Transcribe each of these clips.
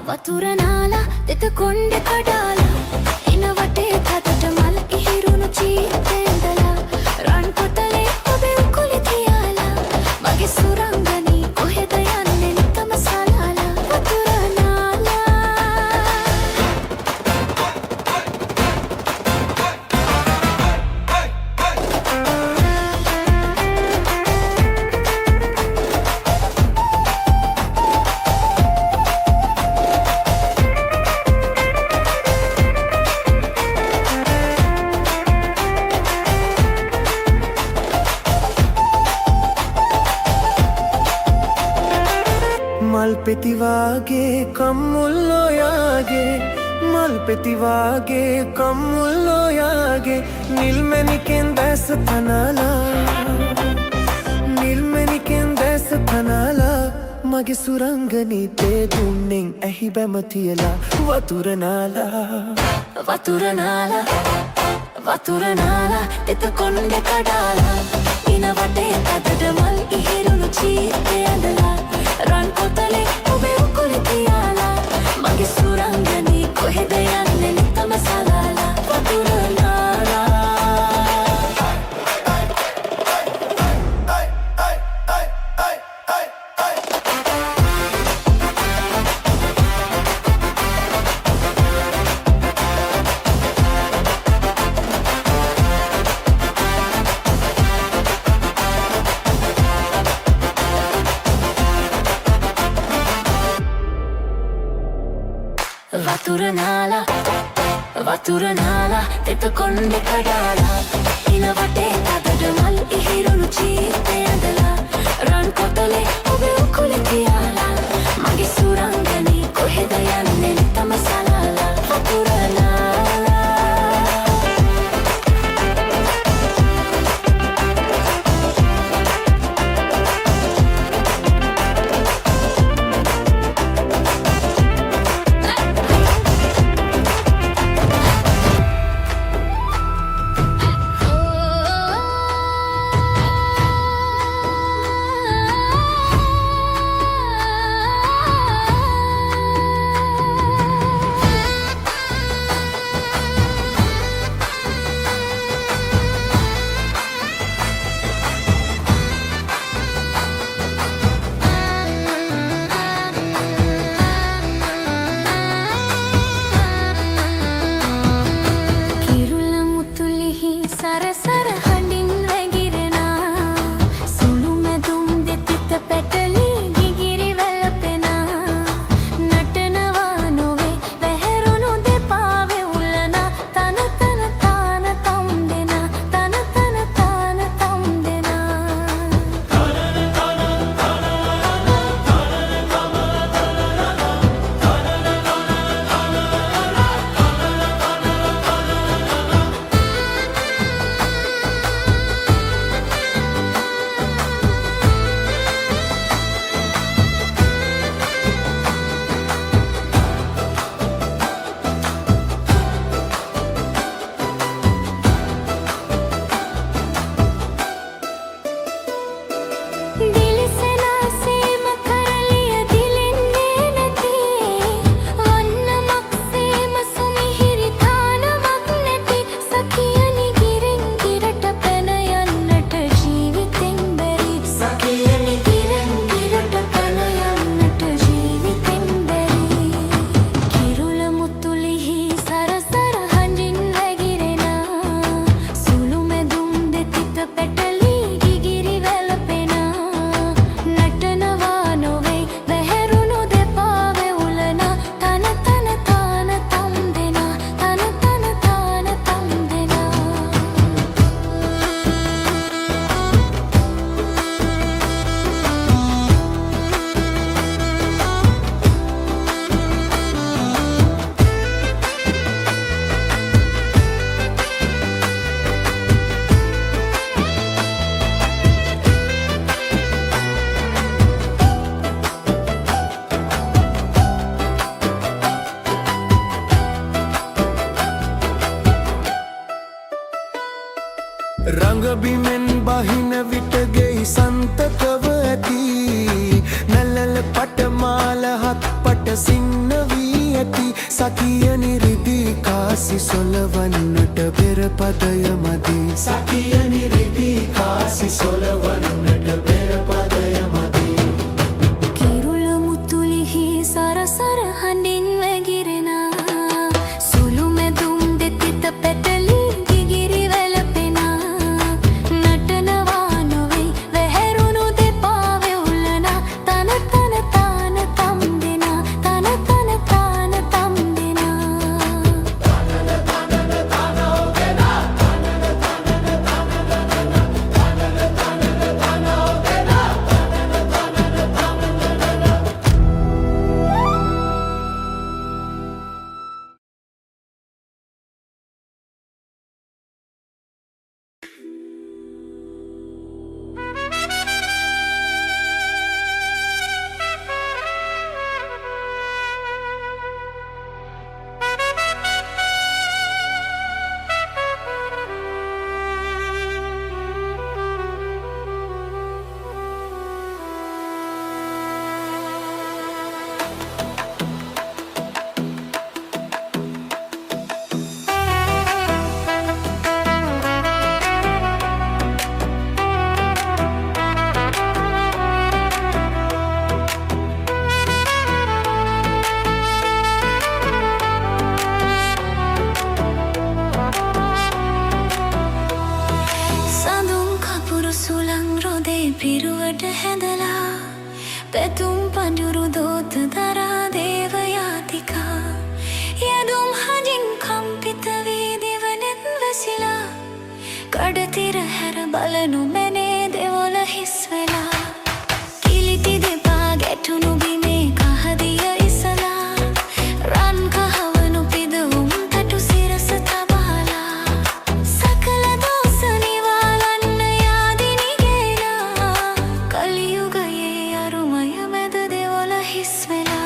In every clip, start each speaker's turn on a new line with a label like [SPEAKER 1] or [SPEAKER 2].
[SPEAKER 1] වතුරනාලා දෙත කොණ්ඩෙ කඩාලා එන වටේ තදට මල් ඉහිරුණු චීතෙන්දලා රන් කොතලේ ඔබේ උකුලේ තියාලා මගේ සුරංගනී කොහෙද යන්නේ නිකම සලාලා වතුරනාලා
[SPEAKER 2] මල් පෙතිවාගේ කම්මුල්ලොයාගේ මල් පෙතිවාගේ කම්මුල්ලොයාගේ නිල්මැණිකෙන් දැස තනලා නිල්මැණිකෙන් දැස තනලා මගේ සුරංගනී තේ දුන්නෙන් ඇහි බැම තියලා
[SPEAKER 1] වතුරනාලා දෙත කොණ්ඩෙ කඩාලා ඉන වටේ තදට මල් ඉහිරුණු චීතේ ඇඳලා රන් කොතලේ ඔබේ උකුලේ තියාලා මගේ සුරංගනී කොහෙද යන්නේ නිකම සලාලා වතුරනාලා වතුරනාලා දෙත කොණ්ඩෙ කඩාලා ඉන වටේ තදට මල් ඉහිරුණු චීතේ ඇඳලා රන් කොතලේ ඔබේ උකුලේ තියාලා මගේ සුරංගනී කොහෙද යන්නේ නිකම සලාලා වතුරනාලා
[SPEAKER 2] රංගබිමෙන් බහින විට ගෙයි සන්තකව ඇති නැලල පටමාල සින්න වී ඇති සකිය නිරිදී කාසි සොලවන්නට පෙර පදය මදි සකිය නිරිදී කාසි සොලවන්නට පෙර පදය මදි
[SPEAKER 1] කිරුළ මුතුලිහි සරසර හඬින් වැගිරෙන සුළු මැදුම් දෙතිත පැටලි දිගිරි වැළපෙන නටනවා නොවෙයි වැහැරුණු දෙපා වෙවුලන තන තන තාන තම් දෙන තන තන තාන තම් දෙන පිරුවට හැඳලා පැතුම් පඳුරු දෝත දරා දේව යාතිකා යදුම් හදින් කම්පිත වී දෙවනෙත් වැසිලා කඩතිර හැර බලනු මැනේ දෙවොල හිස් වෙලා කිලිටි දෙපා ගැටුණු බිමේ කහදිය ඉසලා රන් කහවනු පිදවුම් තටු සිරස තබාලා සකල දෝස නිවාලන්න යාදිනි ගේලා කලියුගයේ අරුමය මැද දෙවොල හිස් වෙලා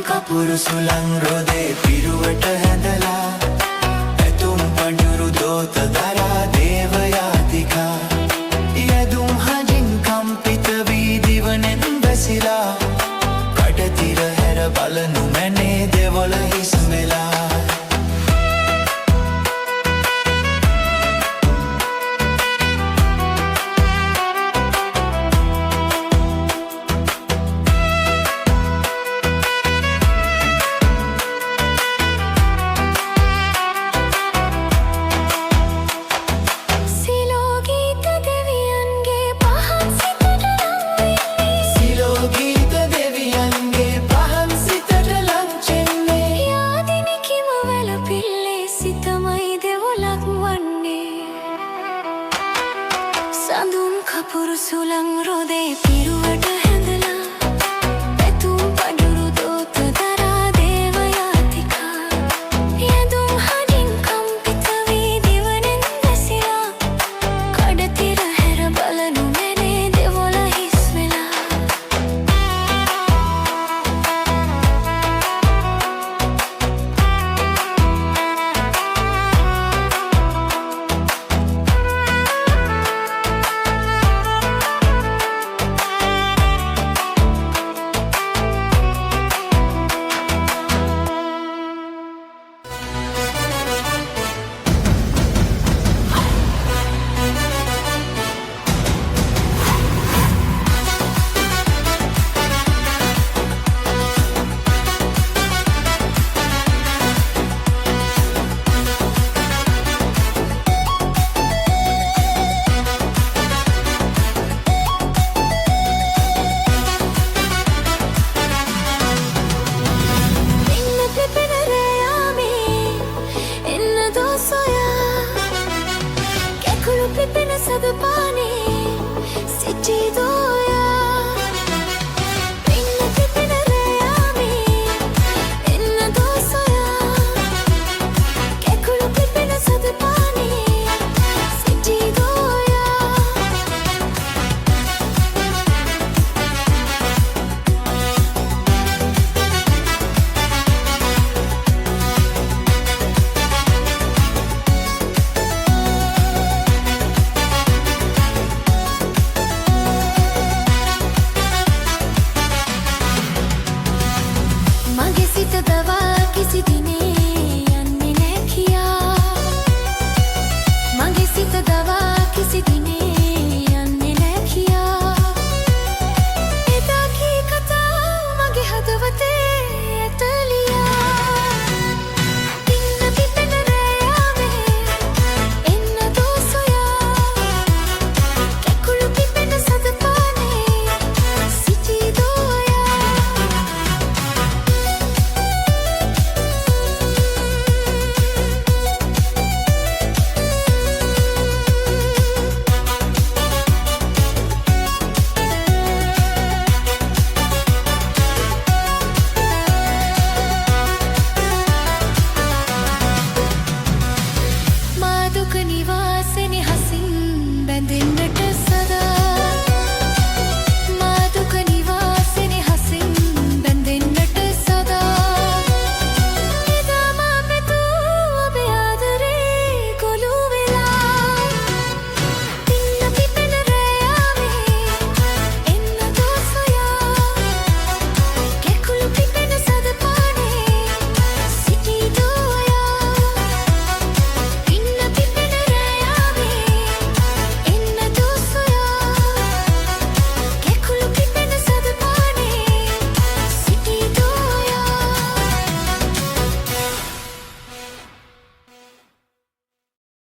[SPEAKER 2] කපුරු සුළං රොදේ පිරුවට හැඳලා පැතුම් පඳුරු දෝත දරා දේව යාතිකා යදුම් හදින් කම්පිත වී දිවනෙන් වැසිලා කඩතිර හැර බලනු මැනේ දෙවොල හිස් වෙලා
[SPEAKER 1] සඳුන් කපුරු සුළං රොදේ පිරුවට හැඳලා පැතුම් පඳුරු දෝත දරා දේව යාතිකා යදුම් හදින් කම්පිත වී දිවනෙන් වැසිලා කඩතිර හැර බලනු මැනේ දෙවොල හිස් වෙලා Pippin' a southern bunny 지도